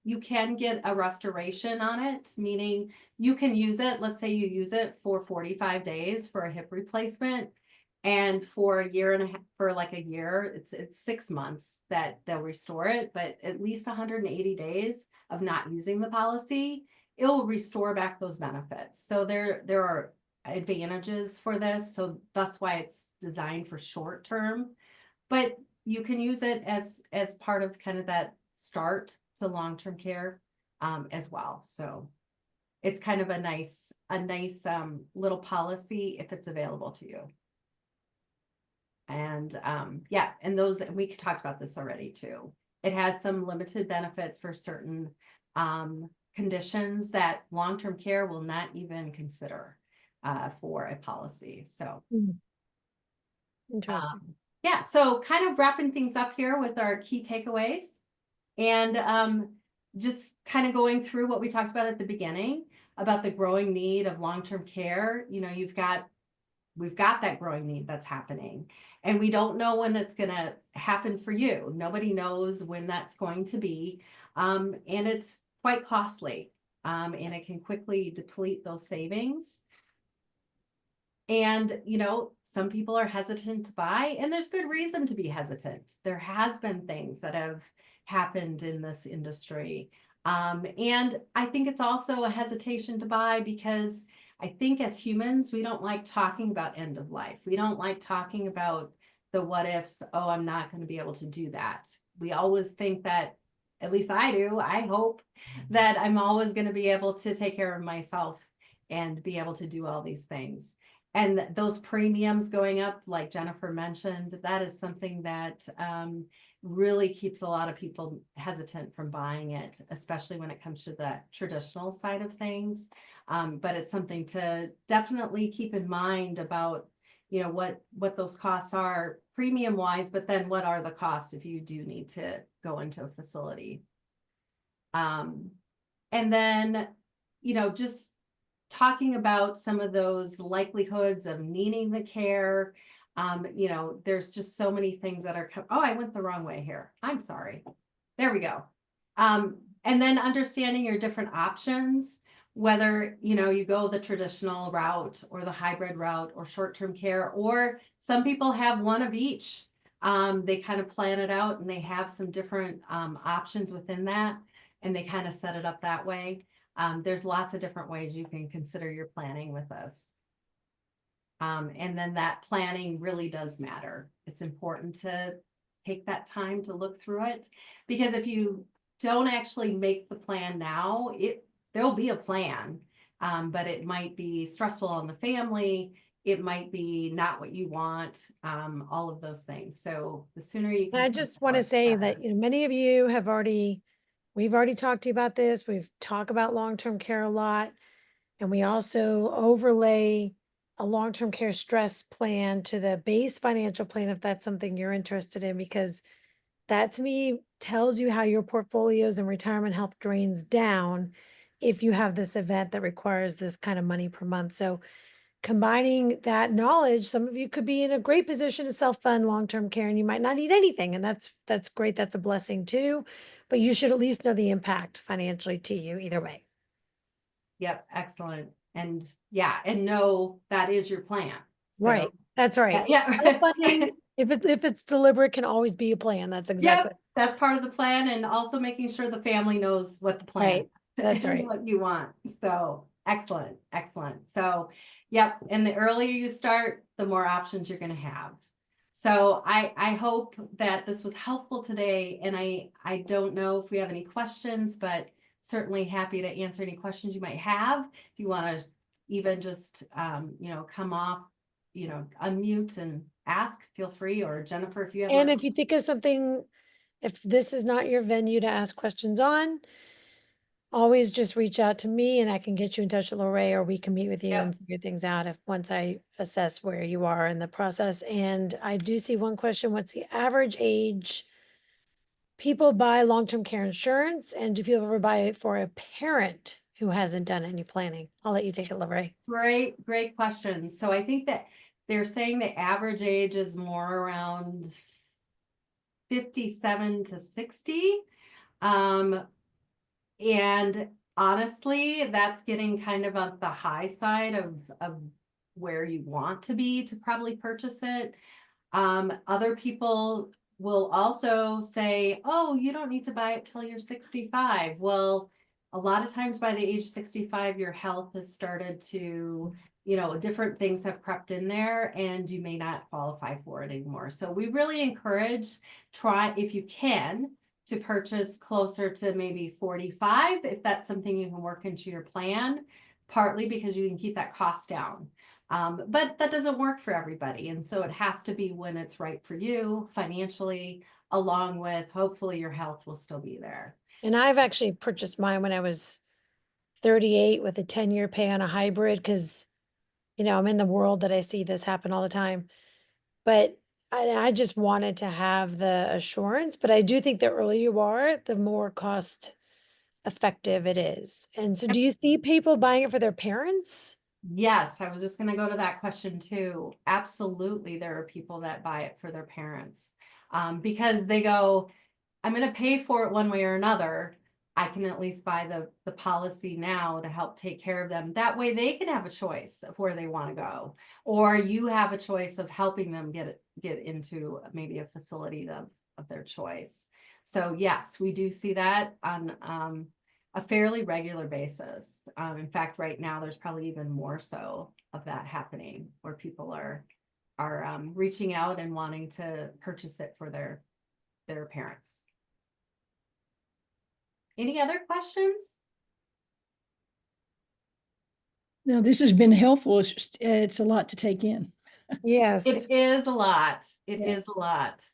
B: you can get a restoration on it, meaning you can use it. Let's say you use it for 45 days for a hip replacement, and for a year and a half, for like a year, it's 6 months that they'll restore it, but at least 180 days of not using the policy, it will restore back those benefits. So there are advantages for this. So that's why it's designed for short term, but you can use it as part of kind of that start to long-term care as well. So it's kind of a nice little policy if it's available to you. And yeah, and those, we talked about this already too. It has some limited benefits for certain conditions that long-term care will not even consider for a policy. So
A: Interesting.
B: yeah, so kind of wrapping things up here with our key takeaways, and just kind of going through what we talked about at the beginning about the growing need of long-term care. You know, we've got that growing need that's happening, and we don't know when it's going to happen for you. Nobody knows when that's going to be, and it's quite costly, and it can quickly deplete those savings. And, you know, some people are hesitant to buy, and there's good reason to be hesitant. There has been things that have happened in this industry. And I think it's also a hesitation to buy because I think as humans, we don't like talking about end of life. We don't like talking about the what ifs. Oh, I'm not going to be able to do that. We always think that, at least I do, I hope that I'm always going to be able to take care of myself and be able to do all these things. And those premiums going up, like Jennifer mentioned, that is something that really keeps a lot of people hesitant from buying it, especially when it comes to the traditional side of things. But it's something to definitely keep in mind about, you know, what those costs are premium wise, but then what are the costs if you do need to go into a facility. And then, you know, just talking about some of those likelihoods of needing the care. You know, there's just so many things that are, oh, I went the wrong way here. I'm sorry. There we go. And then understanding your different options whether, you go the traditional route or the hybrid route or short-term care, or some people have one of each. They kind of plan it out and they have some different options within that, and they kind of set it up that way. There's lots of different ways you can consider your planning with us. And then that planning really does matter. It's important to take that time to look through it, because if you don't actually make the plan now, there'll be a plan, but it might be stressful on the family. It might be not what you want, all of those things. So the sooner you can.
A: I just want to say that, many of you we've already talked to you about this. We've talked about long-term care a lot. And we also overlay a long-term care stress plan to the base financial plan, if that's something you're interested in, because that to me tells you how your portfolios and retirement health drains down if you have this event that requires this kind of money per month. So combining that knowledge, some of you could be in a great position to self-fund long-term care and you might not need anything. And that's great. That's a blessing too. But you should at least know the impact financially to you either way.
B: Yep, excellent. And yeah, and know that is your plan. So,
A: Right. That's right.
B: yeah.
A: Self-funding, if it's deliberate, can always be a plan. That's exactly
B: Yep, that's part of the plan, and also making sure the family knows what the plan
A: right.
B: is
A: That's
B: and
A: right.
B: what you want. So excellent, excellent. So, yep, and the earlier you start, the more options you're going to have. So I hope that this was helpful today, and I don't know if we have any questions, but certainly happy to answer any questions you might have. If you want to even just come off, unmute and ask, feel free, or Jennifer, if you have.
A: And if you think of something, if this is not your venue to ask questions on, always just reach out to me and I can get you in touch with Lorraine, or we can meet with you
B: Yep.
A: and figure things out once I assess where you are in the process. And I do see one question: what's the average age people buy long-term care insurance, and do people ever buy it for a parent who hasn't done any planning? I'll let you take it, Lorraine.
B: Great question. So I think that they're saying the average age is more around 57 to 60. And honestly, that's getting kind of on the high side of where you want to be to probably purchase it. Other people will also say, oh, you don't need to buy it till you're 65. Well, a lot of times by the age of 65, your health has started to, different things have crept in there and you may not qualify for it anymore. So we really encourage, try if you can, to purchase closer to maybe 45, if that's something you can work into your plan, partly because you can keep that cost down. But that doesn't work for everybody. And so it has to be when it's right for you financially, along with hopefully your health will still be there.
A: And I've actually purchased mine when I was 38 with a 10-year pay on a hybrid because, I'm in the world that I see this happen all the time. But I just wanted to have the assurance. But I do think the earlier you are, the more cost effective it is. And so do you see people buying it for their parents?
B: Yes, I was just going to go to that question too. Absolutely, there are people that buy it for their parents because they go, I'm going to pay for it one way or another. I can at least buy the policy now to help take care of them. That way they can have a choice of where they want to go, or you have a choice of helping them get into maybe a facility of their choice. So yes, we do see that on a fairly regular basis. In fact, right now there's probably even more so of that happening, where people are reaching out and wanting to purchase it for their parents. Any other questions?
C: No, this has been helpful. It's a lot to take in.
A: Yes.
B: It is a lot. It
C: Yeah.
B: is a lot.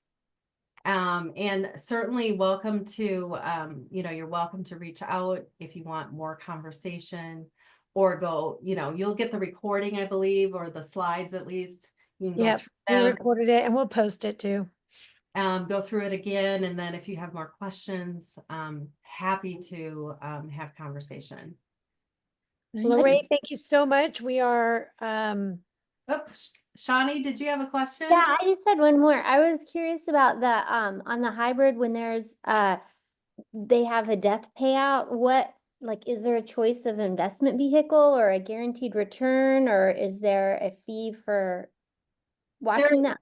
B: And certainly welcome to, you're welcome to reach out if you want more conversation, or go, you'll get the recording, I believe, or the slides at least. You can go
A: Yep.
B: through
A: We
B: them,
A: recorded it and we'll post it too.
B: go through it again. And then if you have more questions, happy to have conversation.
A: Lorraine, thank you so much. We are,
B: Oh, Shawnee, did you have a question?
D: Yeah, I just had one more. I was curious about on the hybrid when there's they have a death payout. like, is there a choice of investment vehicle or a guaranteed return, or is there a fee for watching that?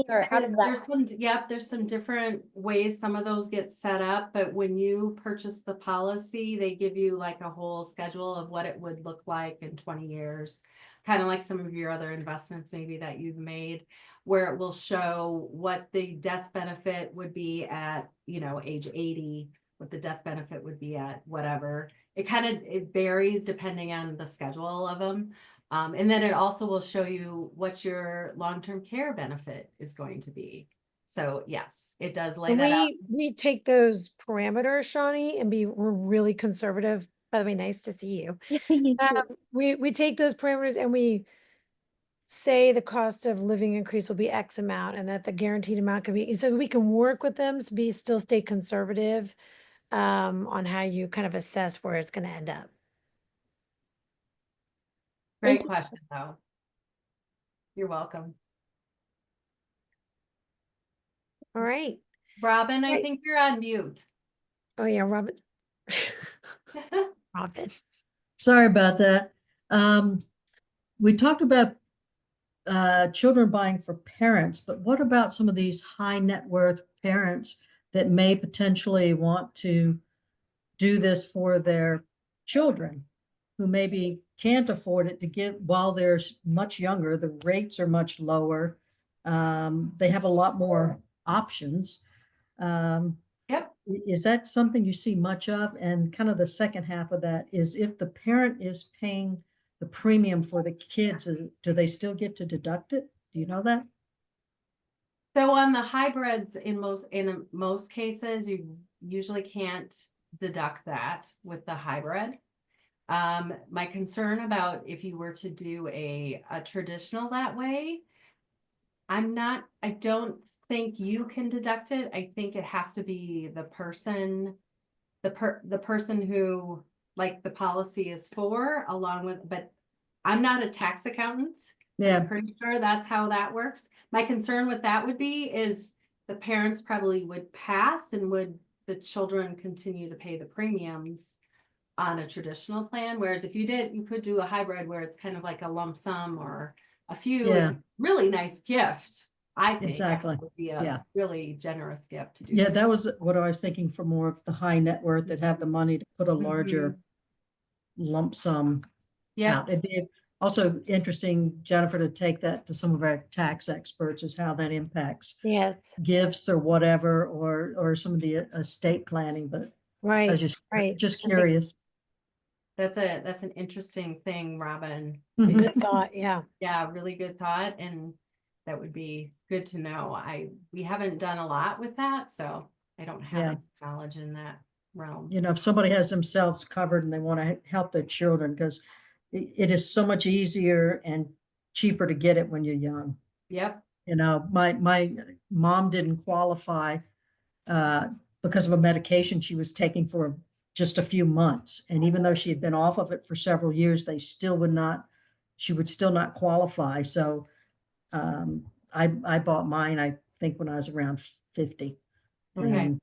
D: Or how does that?
B: There's some, yep, there's some different ways some of those get set up, but when you purchase the policy, they give you like a whole schedule of what it would look like in 20 years. Kind of like some of your other investments maybe that you've made, where it will show what the death benefit would be at, age 80, what the death benefit would be at whatever. It varies depending on the schedule of them. And then it also will show you what your long-term care benefit is going to be. So yes, it does lay
A: And
B: that out.
A: we take those parameters, Shawnee, and we're really conservative. By the way, nice to see you.
D: You too.
A: We take those parameters and we say the cost of living increase will be X amount and that the guaranteed amount can be, so we can work with them to still stay conservative on how you kind of assess where it's going to end up.
B: Great
D: Thank you.
B: question, though. You're welcome.
A: All right.
B: Robin, I
A: Right.
B: think you're on mute.
A: Oh yeah, Robin. Robin.
E: Sorry about that. We talked about children buying for parents, but what about some of these high net worth parents that may potentially want to do this for their children who maybe can't afford it to give while they're much younger? The rates are much lower. They have a lot more options.
B: Yep.
E: Is that something you see much of? And kind of the second half of that is, if the parent is paying the premium for the kids, do they still get to deduct it? Do you know that?
B: So on the hybrids, in most cases, you usually can't deduct that with the hybrid. My concern about if you were to do a traditional that way, I don't think you can deduct it. I think it has to be the person, the person who like the policy is for, along with, but I'm not a tax accountant.
E: Yeah,
B: I'm pretty sure that's how that works. My concern with that would be is the parents probably would pass, and would the children continue to pay the premiums on a traditional plan? Whereas if you could do a hybrid where it's kind of like a lump sum or a few,
E: Yeah.
B: really nice gift. I think that
E: Exactly.
B: would be
E: Yeah.
B: a really generous gift to do.
E: yeah, that was what I was thinking, for more of the high net worth that have the money to put a larger lump sum
B: Yeah,
E: out. It'd be also interesting, Jennifer, to take that to some of our tax experts, is how that impacts
A: Yes.
E: gifts or whatever, or some of the estate planning, but I was
A: Right. Right.
E: just
A: That makes
E: curious.
B: that's an interesting thing, Robin.
E: Mhm.
A: Good thought. Yeah.
B: Yeah, really good thought, and that would be good to know. We haven't done a lot with that, so I don't have
E: Yeah.
B: any knowledge in that realm.
E: If somebody has themselves covered and they want to help their children, because it is so much easier and cheaper to get it when you're young.
B: Yep.
E: My mom didn't qualify because of a medication she was taking for just a few months. And even though she had been off of it for several years, she would still not qualify. So I bought mine, I think, when I was around 50.
B: Okay.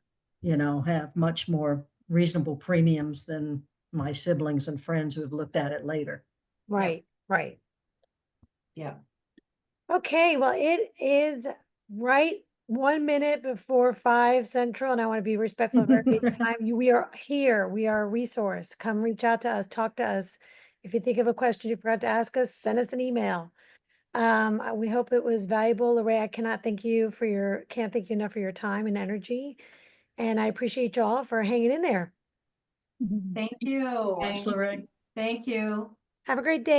E: And, have much more reasonable premiums than my siblings and friends who have looked at it later.
A: Right. Right.
B: Yeah.
A: Okay. Well, it is right 1 minute before 5 Central, and I want to be respectful of everybody's time. We are here. We are a resource. Come reach out to us. Talk to us. If you think of a question you forgot to ask us, send us an email. We hope it was valuable. Lorraine, I can't thank you enough for your time and energy. And I appreciate y'all for hanging in there.
B: Thank you.
E: Thanks, Lorraine.
B: Thank you.
A: Have a great day.